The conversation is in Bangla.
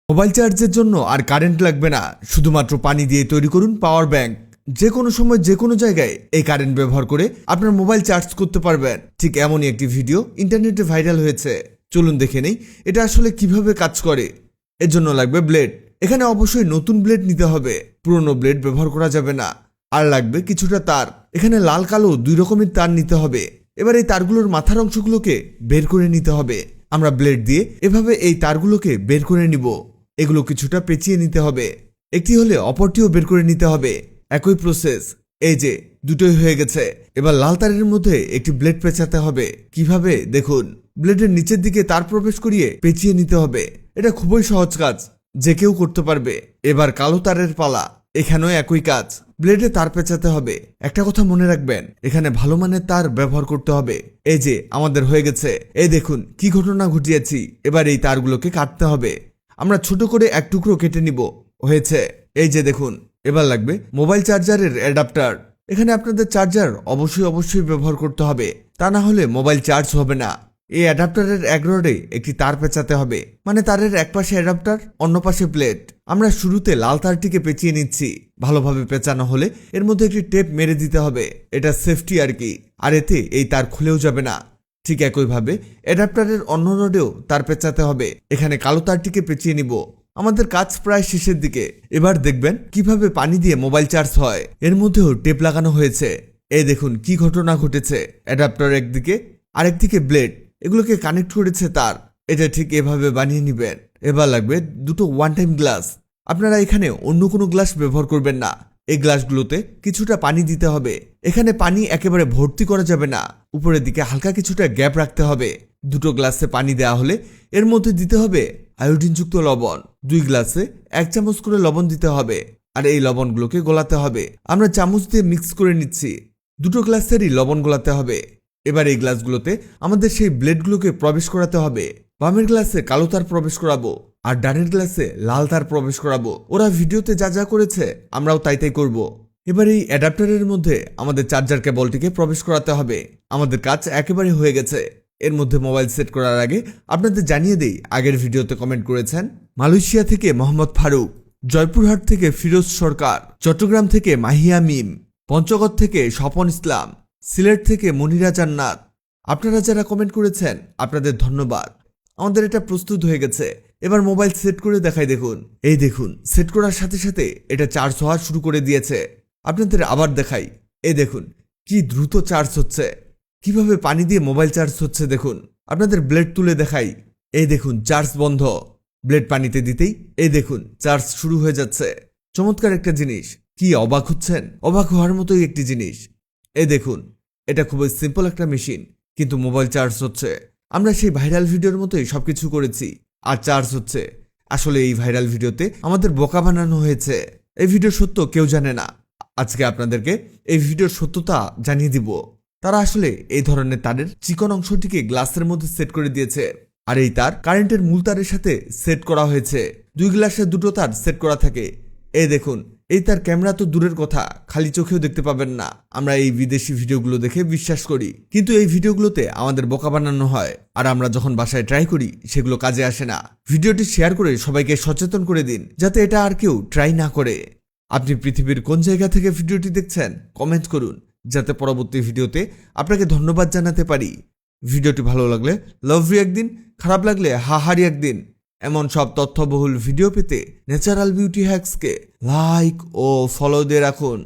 মোবাইল চার্জের জন্য আর কারেন্ট লাগবে না, শুধুমাত্র পানি দিয়ে তৈরি করুন পাওয়ার ব্যাংক। যে কোনো সময় যে কোনো জায়গায় এই কারেন্ট ব্যবহার করে আপনার মোবাইল চার্জ করতে পারবেন। ঠিক এমনই একটি ভিডিও ইন্টারনেটে ভাইরাল হয়েছে, চলুন দেখে নেই এটা আসলে কিভাবে কাজ করে। এর জন্য লাগবে ব্লেড। এখানে অবশ্যই নতুন ব্লেড নিতে হবে, পুরনো ব্লেড ব্যবহার করা যাবে না। আর লাগবে কিছুটা তার। এখানে লাল কালো দুই রকমের তার নিতে হবে। এবার এই তারগুলোর মাথার অংশগুলোকে বের করে নিতে হবে। আমরা ব্লেড দিয়ে এভাবে এই তারগুলোকে বের করে নিব। এগুলো কিছুটা পেঁচিয়ে নিতে হবে, একটি হলে অপরটিও বের করে নিতে হবে। একই প্রসেস। এই যে দুটোই হয়ে গেছে। এবার লাল তারের মধ্যে একটি ব্লেড পেঁচাতে হবে। কিভাবে দেখুন, ব্লেডের নিচের দিকে তার প্রবেশ করিয়ে পেঁচিয়ে নিতে হবে। এটা খুবই সহজ কাজ, যে কেউ করতে পারবে। এবার কালো তারের পালা। এখানেও একই কাজ, ব্লেডে তার পেঁচাতে হবে। একটা কথা মনে রাখবেন, এখানে ভালো মানের তার ব্যবহার করতে হবে। এই যে আমাদের হয়ে গেছে। এই দেখুন কি ঘটনা ঘটিয়েছি। এবার এই তারগুলোকে কাটতে হবে। আমরা ছোট করে এক টুকরো কেটে নিব। হয়েছে। এই যে দেখুন, এবার লাগবে মোবাইল চার্জারের অ্যাডাপ্টার। এখানে আপনাদের চার্জার অবশ্যই ব্যবহার করতে হবে, তা না হলে মোবাইল চার্জ হবে না। এই অ্যাডাপ্টারের এক রডে একটি তার পেঁচাতে হবে, মানে তারের এক পাশে অ্যাডাপ্টার, অন্য পাশে প্লেট। আমরা শুরুতে লাল তারটিকে পেঁচিয়ে নিচ্ছি। ভালোভাবে পেঁচানো হলে এর মধ্যে একটি টেপ মেরে দিতে হবে, এটা সেফটি আর কি। আর এতে এই তার খুলেও যাবে না। ঠিক একইভাবে অ্যাডাপ্টারের অন্য রডেও তার পেঁচাতে হবে। এখানে কালো তারটিকে পেঁচিয়ে নিব। আমাদের কাজ প্রায় শেষের দিকে। এবার দেখবেন কিভাবে পানি দিয়ে মোবাইল চার্জ হয়। এর মধ্যেও টেপ লাগানো হয়েছে। এই দেখুন কি ঘটনা ঘটেছে। অ্যাডাপ্টার একদিকে, আরেকদিকে ব্লেড, এগুলোকে কানেক্ট করেছে তার। এটা ঠিক এভাবে বানিয়ে নিবেন। এবার লাগবে দুটো ওয়ান টাইম গ্লাস। আপনারা এখানে অন্য কোনো গ্লাস ব্যবহার করবেন না। এই গ্লাসগুলোতে কিছুটা পানি দিতে হবে। এখানে পানি একেবারে ভর্তি করা যাবে না, উপরের দিকে হালকা কিছুটা গ্যাপ রাখতে হবে। দুটো গ্লাসে পানি দেওয়া হলে এর মধ্যে দিতে হবে আয়োডিনযুক্ত লবণ। 2 গ্লাসে 1 চামচ করে লবণ দিতে হবে। আর এই লবণগুলোকে গলাতে হবে। আমরা চামচ দিয়ে মিক্স করে নিচ্ছি। দুটো গ্লাসেরই লবণ গলাতে হবে। এবার এই গ্লাসগুলোতে আমাদের সেই ব্লেডগুলোকে প্রবেশ করাতে হবে। বামের গ্লাসে কালো তার প্রবেশ করাবো, আর ডানের গ্লাসে লাল তার প্রবেশ করাবো। ওরা ভিডিওতে যা যা করেছে আমরাও তাই করব। এবার এই অ্যাডাপ্টারের মধ্যে আমাদের চার্জার কেবলটিকে প্রবেশ করাতে হবে। আমাদের কাজ একেবারে হয়ে গেছে। এর মধ্যে মোবাইল সেট করার আগে আপনাদের জানিয়ে দেই, আগের ভিডিওতে কমেন্ট করেছেন মালয়েশিয়া থেকে মোহাম্মদ ফারুক, জয়পুরহাট থেকে ফিরোজ সরকার, চট্টগ্রাম থেকে মাহিয়া মিম, পঞ্চগড় থেকে স্বপন ইসলাম, সিলেট থেকে মনিরা জান্নাত। আপনারা যারা কমেন্ট করেছেন আপনাদের ধন্যবাদ। আমাদের এটা প্রস্তুত হয়ে গেছে। এবার মোবাইল সেট করে দেখাই। দেখুন, এই দেখুন সেট করার সাথে সাথে এটা চার্জ হওয়া শুরু করে দিয়েছে। আপনাদের আবার দেখাই। এই দেখুন কি দ্রুত চার্জ হচ্ছে, কিভাবে পানি দিয়ে মোবাইল চার্জ হচ্ছে। দেখুন, আপনাদের ব্লেড তুলে দেখাই। এই দেখুন চার্জ বন্ধ। ব্লেড পানিতে দিতেই এই দেখুন চার্জ শুরু হয়ে যাচ্ছে। চমৎকার একটা জিনিস। কি অবাক হচ্ছেন? অবাক হওয়ার মতোই একটি জিনিস। এই দেখুন, এটা খুবই সিম্পল একটা মেশিন, কিন্তু মোবাইল চার্জ হচ্ছে। আমরা সেই ভাইরাল ভিডিওর মতোই সবকিছু করেছি, আর চার্জ হচ্ছে। আসলে এই ভাইরাল ভিডিওতে আমাদের বোকা বানানো হয়েছে। এই ভিডিও সত্য কেউ জানে না। আজকে আপনাদেরকে এই ভিডিওর সত্যতা জানিয়ে দিব। তারা আসলে এই ধরনের তারের চিকন অংশটিকে গ্লাসের মধ্যে সেট করে দিয়েছে, আর এই তার কারেন্টের মূল তারের সাথে সেট করা হয়েছে। 2 গ্লাসে দুটো তার সেট করা থাকে। এই দেখুন, এই তার ক্যামেরা তো দূরের কথা, খালি চোখেও দেখতে পাবেন না। আমরা এই বিদেশি ভিডিওগুলো দেখে বিশ্বাস করি, কিন্তু এই ভিডিওগুলোতে আমাদের বোকা বানানো হয়। আর আমরা যখন বাসায় ট্রাই করি সেগুলো কাজে আসে না। ভিডিওটি শেয়ার করে সবাইকে সচেতন করে দিন, যাতে এটা আর কেউ ট্রাই না করে। আপনি পৃথিবীর কোন জায়গা থেকে ভিডিওটি দেখছেন কমেন্ট করুন, যাতে পরবর্তী ভিডিওতে আপনাকে ধন্যবাদ জানাতে পারি। ভিডিওটি ভালো লাগলে লাভ রিঅ্যাক্ট দিন, খারাপ লাগলে হাহারি একদিন। এমন সব তথ্যবহুল ভিডিও পেতে ন্যাচারাল বিউটি হ্যাক্সকে লাইক ও ফলো দিয়ে রাখুন।